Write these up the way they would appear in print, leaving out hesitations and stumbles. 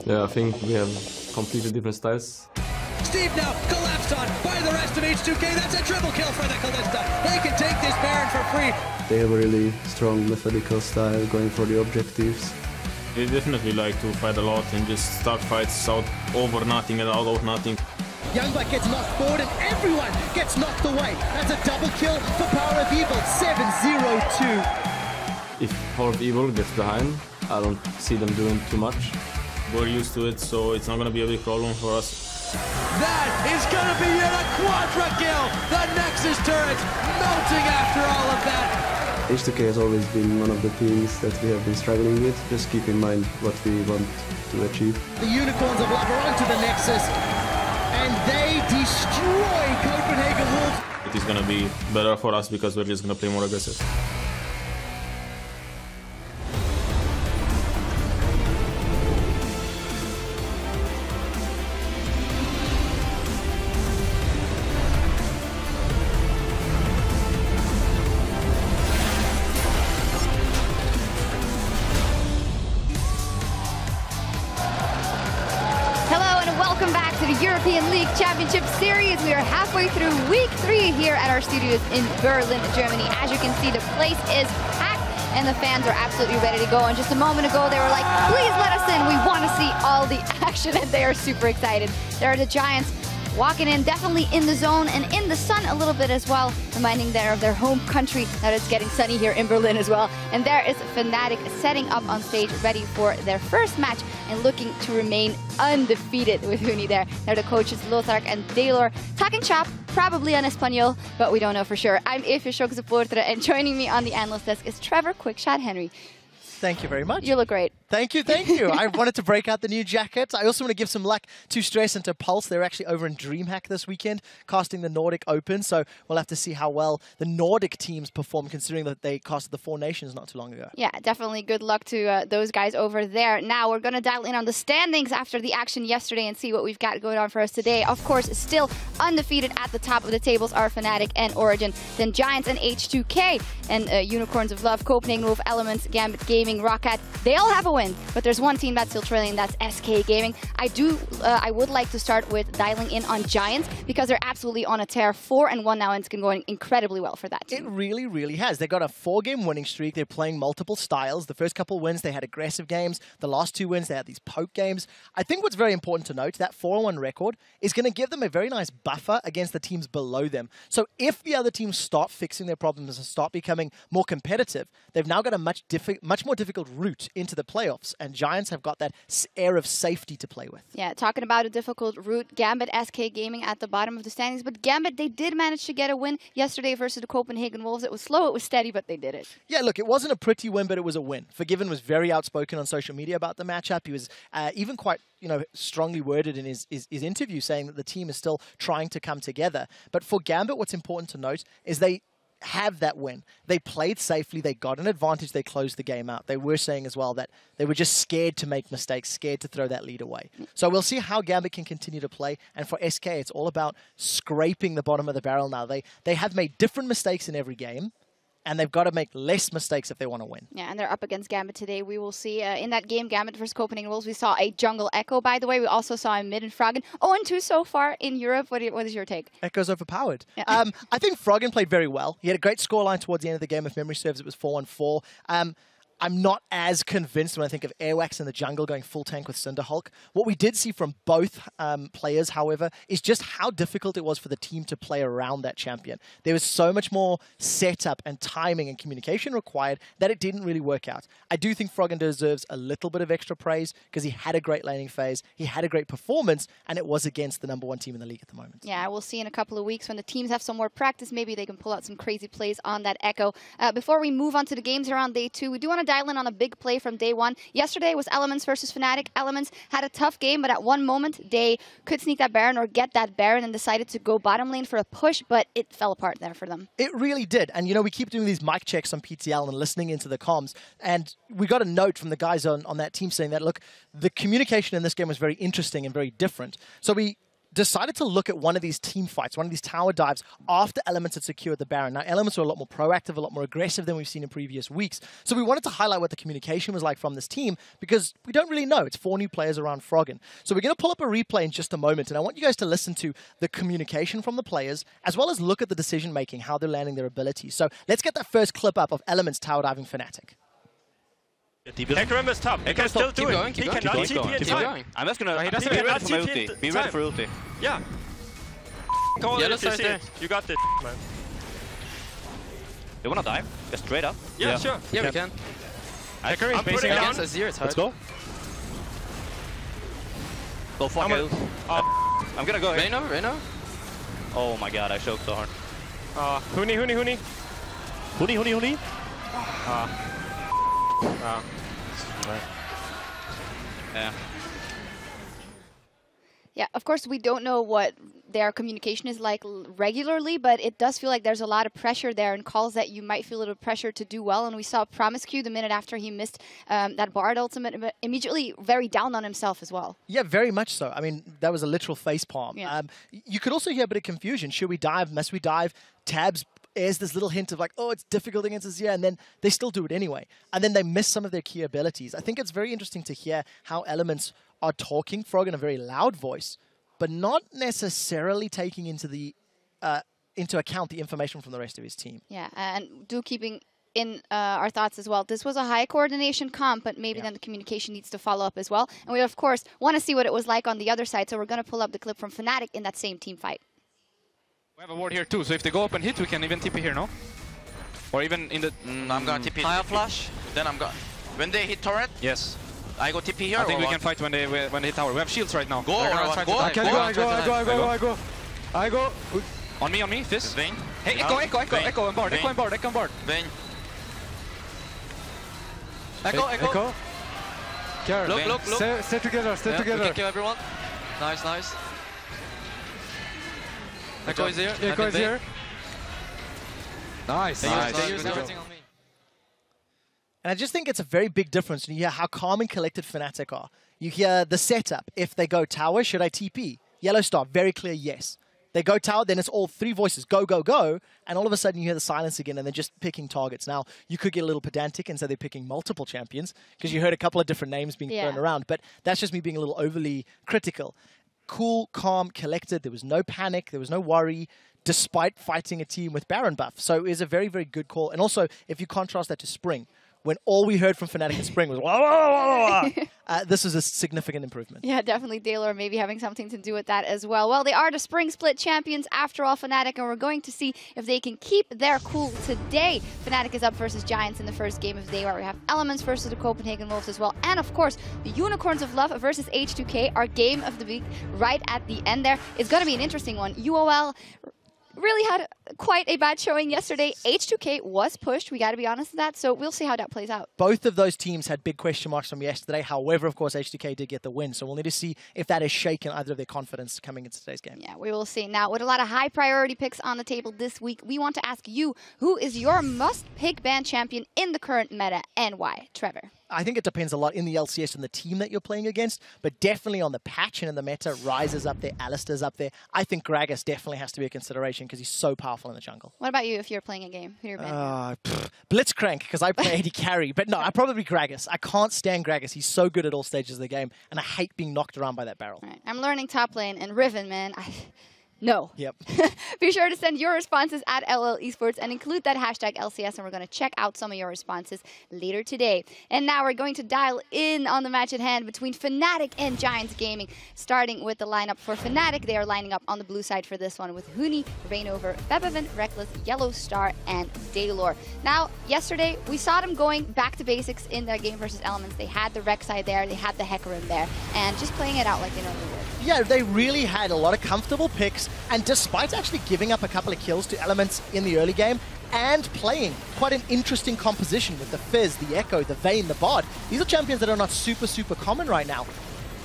Yeah, I think we have completely different styles. Steve now collapsed on by the rest of H2K. That's a triple kill for the Kalista. They can take this Baron for free. They have a really strong methodical style, going for the objectives. They definitely like to fight a lot and just start fights out over nothing and out of nothing. Youngblood gets knocked forward and everyone gets knocked away. That's a double kill for Power of Evil, 7-0-2. If Power of Evil gets behind, I don't see them doing too much. We're used to it, so it's not going to be a big problem for us. That is going to be yet a quadra kill. The Nexus turret melting after all of that. H2K has always been one of the teams that we have been struggling with. Just keep in mind what we want to achieve. The Unicorns of Love are onto the Nexus, and they destroy Copenhagen Wolves. It is going to be better for us because we're just going to play more aggressive. Welcome back to the European League Championship Series. We are halfway through week 3 here at our studios in Berlin, Germany. As you can see, the place is packed and the fans are absolutely ready to go. And just a moment ago, they were like, please let us in. We want to see all the action, and they are super excited. There are the Giants walking in, definitely in the zone and in the sun a little bit as well, reminding them of their home country that it's getting sunny here in Berlin as well. And there is Fnatic setting up on stage, ready for their first match and looking to remain undefeated with Huni there. They're the coaches Lothar and Daylor, talking shop, probably on Espanol, but we don't know for sure. I'm Evie Schok-Supporter, and joining me on the analyst desk is Trevor Quickshot Henry. Thank you very much. You look great. Thank you, thank you. I wanted to break out the new jacket. I also want to give some luck to Stress and to Pulse. They're actually over in DreamHack this weekend, casting the Nordic Open. So we'll have to see how well the Nordic teams perform, considering that they casted the 4 Nations not too long ago. Yeah, definitely good luck to those guys over there. Now we're going to dial in on the standings after the action yesterday and see what we've got going on for us today. Of course, still undefeated at the top of the tables are Fnatic and Origin. Then Giants and H2K and Unicorns of Love, Copenhagen Wolf, Elements, Gambit Gaming, Roccat. They all have a win, but there's one team that's still trailing, that's SK Gaming. I would like to start with dialing in on Giants because they're absolutely on a tear, 4-1 now, and it's been going incredibly well for that team. It really, really has. They've got a 4-game winning streak. They're playing multiple styles. The first couple wins, they had aggressive games. The last 2 wins, they had these poke games. I think what's very important to note, that 4-1 record is going to give them a very nice buffer against the teams below them. So if the other teams start fixing their problems and start becoming more competitive, they've now got a much more difficult route into the playoffs, and Giants have got that air of safety to play with. Yeah, talking about a difficult route, Gambit, SK Gaming at the bottom of the standings, but Gambit, they did manage to get a win yesterday versus the Copenhagen Wolves. It was slow, it was steady, but they did it. Yeah, look, it wasn't a pretty win, but it was a win. Forgiven was very outspoken on social media about the matchup. He was even quite, strongly worded in his interview, saying that the team is still trying to come together. But for Gambit, what's important to note is they have that win. They played safely, they got an advantage, they closed the game out. They were saying as well that they were just scared to make mistakes, scared to throw that lead away. So we'll see how Gambit can continue to play, and for SK, it's all about scraping the bottom of the barrel now. They have made different mistakes in every game, and they've got to make less mistakes if they want to win. Yeah, and they're up against Gambit today. We will see in that game, Gambit versus Copenhagen Wolves, we saw a jungle Echo, by the way. We also saw a mid and Froggen. 0-2 so far in Europe. What is your take? Echo's overpowered. Yeah. I think Froggen played very well. He had a great scoreline towards the end of the game. If memory serves, it was 4-1-4. I'm not as convinced when I think of Airwax in the jungle going full tank with Cinderhulk. What we did see from both players, however, is just how difficult it was for the team to play around that champion. There was so much more setup and timing and communication required that it didn't really work out. I do think Froggen deserves a little bit of extra praise because he had a great laning phase, he had a great performance, and it was against the #1 team in the league at the moment. Yeah, we'll see in a couple of weeks when the teams have some more practice. Maybe they can pull out some crazy plays on that Echo. Before we move on to the games here on day 2, we do want to dial in on a big play from day 1. Yesterday was Elements versus Fnatic. Elements had a tough game, but at one moment they could sneak that Baron or get that Baron and decided to go bottom lane for a push, but it fell apart there for them. It really did. And, we keep doing these mic checks on PTL and listening into the comms, and we got a note from the guys on that team saying that, look, the communication in this game was very interesting and very different. So we decided to look at one of these team fights, one of these tower dives after Elements had secured the Baron. Now, Elements were a lot more proactive, a lot more aggressive than we've seen in previous weeks. So we wanted to highlight what the communication was like from this team because we don't really know. It's 4 new players around Froggen. So we're going to pull up a replay in just a moment, and I want you guys to listen to the communication from the players as well as look at the decision-making, how they're landing their abilities. So let's get that first clip up of Elements tower diving Fnatic. Hecarim is top. He can still do it. He cannot TP in time. I'm just gonna He doesn't be ready cannot for my TP ulti. in Be ready time. for ulti. Yeah. Call it if you see it. You got it, man. You wanna dive? Just straight up? Yeah, sure. Yeah, we can. Hecarim is putting down. Against Azir, it's hard. Let's go. Go fuck it. I'm gonna go here. Reyna. Oh my god, I choked so hard. Huni. Huni. Yeah. Yeah, of course, we don't know what their communication is like regularly, but it does feel like there's a lot of pressure there and calls that you might feel a little pressure to do well. And we saw Promiscu the minute after he missed that Bard ultimate, immediately very down on himself as well. Yeah, very much so. I mean, that was a literal facepalm. Yeah. You could also hear a bit of confusion. Should we dive? Must we dive? Tabs is this little hint of like, oh, it's difficult against Azir, and then they still do it anyway. And then they miss some of their key abilities. I think it's very interesting to hear how Elements are talking Frog in a very loud voice, but not necessarily taking into account the information from the rest of his team. Yeah, and keeping in our thoughts as well. This was a high coordination comp, but maybe then the communication needs to follow up as well. And we, of course, want to see what it was like on the other side, so we're going to pull up the clip from Fnatic in that same team fight. We have a ward here too, so if they go up and hit, we can even TP here, no? Or even in the... I'm gonna TP. Fire flash, then I'm gonna... When they hit turret, Yes. I go TP here. I think we can fight when they hit tower. We have shields right now. Go, I go. On me, Fizz. Vayne. Hey, Echo, and Bard. Vayne. Echo. Look. Stay together, We can kill everyone. Nice. Echo is here. Nice. And I just think it's a very big difference when you hear how calm and collected Fnatic are. You hear the setup. If they go tower, should I TP? Yellow Star, very clear yes. They go tower, then it's all 3 voices, go. And all of a sudden you hear the silence again and they're just picking targets. Now, you could get a little pedantic and say they're picking multiple champions because you heard a couple of different names being thrown around. But that's just me being a little overly critical. Cool, calm, collected. There was no panic. There was no worry, despite fighting a team with Baron buff. So it was a very, very good call. And also, if you contrast that to Spring, when all we heard from Fnatic in Spring was wah, wah, wah, wah, this is a significant improvement. Yeah, definitely Daylor maybe having something to do with that as well. Well, they are the Spring Split champions after all, Fnatic, and we're going to see if they can keep their cool today. Fnatic is up versus Giants in the first game of the day, where we have Elements versus the Copenhagen Wolves as well. And of course, the Unicorns of Love versus H2K, our game of the week right at the end there. It's going to be an interesting one. UOL really had quite a bad showing yesterday. H2K was pushed, we got to be honest with that, so we'll see how that plays out. Both of those teams had big question marks from yesterday. However, of course, H2K did get the win, so we'll need to see if that has shaken either of their confidence coming into today's game. Yeah, we will see. Now, with a lot of high priority picks on the table this week, we want to ask you, who is your must-pick ban champion in the current meta and why? Trevor. I think it depends a lot in the LCS and the team that you're playing against, but definitely on the patch and in the meta, Ryze is up there, Alistair's up there. I think Gragas definitely has to be a consideration because he's so powerful in the jungle. What about you if you're playing a game? Who are your ban? Blitzcrank, because I play AD carry, but no, I'd probably Gragas. I can't stand Gragas. He's so good at all stages of the game, and I hate being knocked around by that barrel. All right. I'm learning top lane, and Riven, man, no. Yep. Be sure to send your responses at LL Esports and include that hashtag LCS, and we're going to check out some of your responses later today. And now we're going to dial in on the match at hand between Fnatic and Giants Gaming. Starting with the lineup for Fnatic, they are lining up on the blue side for this one with Huni, Rainover, Bebevin, Reckless, Yellow Star, and Daylor. Now, yesterday, we saw them going back to basics in their game versus Elements. They had the Rek'Sai there, they had the Hecarim there, and just playing it out like they normally would. Yeah, they really had a lot of comfortable picks, and despite actually giving up a couple of kills to Elements in the early game, and playing quite an interesting composition with the Fizz, the Echo, the Vayne, the Bard. These are champions that are not super common right now.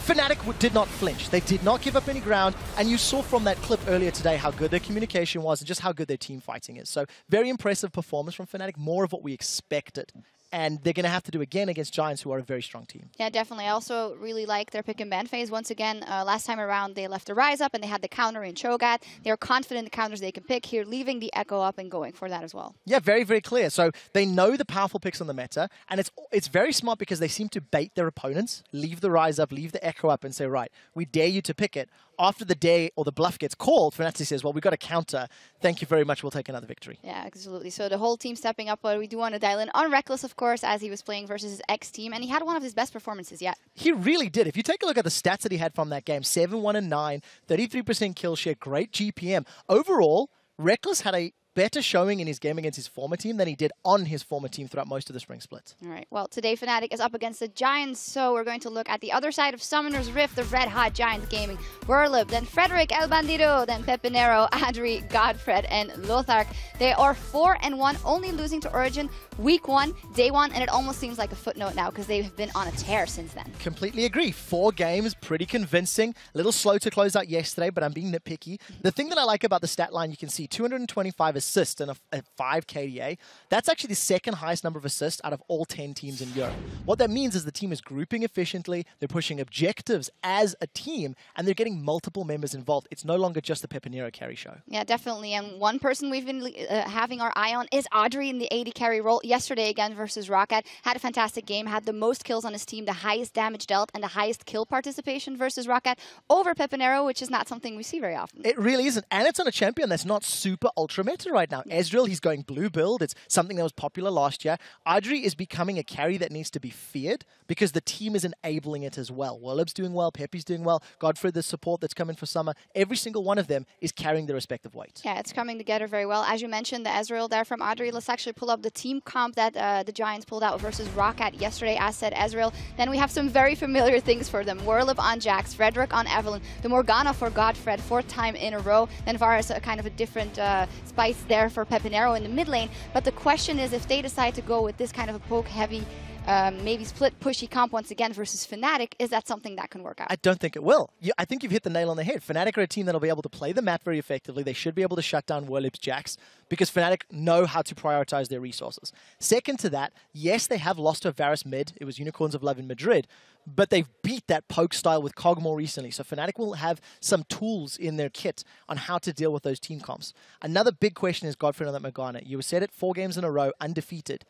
Fnatic did not flinch. They did not give up any ground, and you saw from that clip earlier today how good their communication was and just how good their team fighting is. So very impressive performance from Fnatic, more of what we expected. and they're going to have to do again against Giants, who are a very strong team. Yeah, definitely. I also really like their pick and ban phase. Once again, last time around, they left the Rise up and they had the counter in Cho'Gath. They're confident in the counters they can pick here, leaving the Echo up and going for that as well. Yeah, very, very clear. So they know the powerful picks on the meta, and it's very smart because they seem to bait their opponents, leave the Rise up, leave the Echo up, and say, right, we dare you to pick it. After the dare or the bluff gets called, Fnatic says, well, we've got a counter. Thank you very much. We'll take another victory. Yeah, absolutely. So the whole team stepping up, but we do want to dial in on Reckless, of course, as he was playing versus his ex-team, and he had one of his best performances yet. He really did. If you take a look at the stats that he had from that game, 7-1-9, 33% kill share, great GPM. Overall, Reckless had a better showing in his game against his former team than he did on his former team throughout most of the spring split. All right, well, today Fnatic is up against the Giants, so we're going to look at the other side of Summoner's Rift, the Red Hot Giants Gaming. Werlib, then Frederick El Bandido, then Pepinero, Adri, Godfred, and Lothar. They are 4-1, only losing to Origin week 1, day 1, and it almost seems like a footnote now because they've been on a tear since then. Completely agree. 4 games, pretty convincing. A little slow to close out yesterday, but I'm being nitpicky. The thing that I like about the stat line, you can see 225 assists and a 5 KDA. That's actually the second highest number of assists out of all 10 teams in Europe. What that means is the team is grouping efficiently, they're pushing objectives as a team, and they're getting multiple members involved. It's no longer just the Pepinero carry show. Yeah, definitely. And one person we've been having our eye on is Audrey in the AD carry role. Yesterday again versus Rocket. Had a fantastic game, had the most kills on his team, the highest damage dealt, and the highest kill participation versus Rocket over Pepinero, which is not something we see very often. It really isn't. And it's on a champion that's not super ultra meta right now. Ezreal, he's going blue build. It's something that was popular last year. Audrey is becoming a carry that needs to be feared because the team is enabling it as well. Werlib's doing well, Peppy's doing well, Godfrey, the support that's coming for summer. Every single one of them is carrying their respective weight. Yeah, it's coming together very well. As you mentioned, the Ezreal there from Audrey. Let's actually pull up the team comp that the Giants pulled out versus Rocket yesterday, as said Ezreal. Then we have some very familiar things for them. Werlib on Jax, Frederick on Evelyn, the Morgana for Godfred, 4th time in a row. Then Varus, kind of a different spice there for Pepinero in the mid lane. But the question is, if they decide to go with this kind of a poke-heavy, maybe split pushy comp once again versus Fnatic, is that something that can work out? I don't think it will. I think you've hit the nail on the head. Fnatic are a team that'll be able to play the map very effectively. They should be able to shut down Werlib's Jax because Fnatic know how to prioritize their resources. Second to that, yes, they have lost to Varus mid. It was Unicorns of Love in Madrid, but they've beat that poke style with Cog more recently. So Fnatic will have some tools in their kit on how to deal with those team comps. Another big question is Godfrey on that Morgana. You said it, 4 games in a row, undefeated.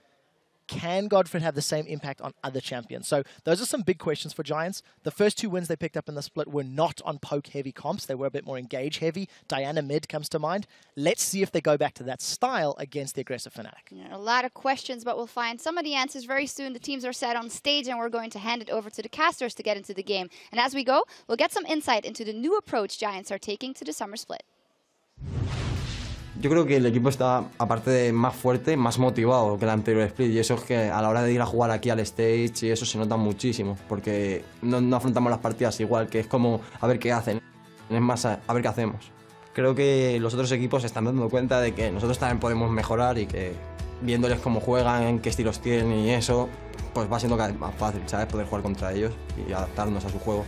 Can Godfrey have the same impact on other champions? So those are some big questions for Giants. The first 2 wins they picked up in the split were not on poke-heavy comps. They were a bit more engage-heavy. Diana mid comes to mind. Let's see if they go back to that style against the aggressive Fnatic. Yeah, a lot of questions, but we'll find some of the answers very soon. The teams are set on stage, and we're going to hand it over to the casters to get into the game. And as we go, we'll get some insight into the new approach Giants are taking to the summer split. Yo creo que el equipo está, aparte de más fuerte, más motivado que el anterior split, y eso es que a la hora de ir a jugar aquí al stage y eso se nota muchísimo, porque no afrontamos las partidas igual, que es como a ver qué hacen, es más a ver qué hacemos. Creo que los otros equipos se están dando cuenta de que nosotros también podemos mejorar y que viéndoles cómo juegan, qué estilos tienen y eso, pues va siendo cada vez más fácil, ¿sabes? Poder jugar contra ellos y adaptarnos a su juego.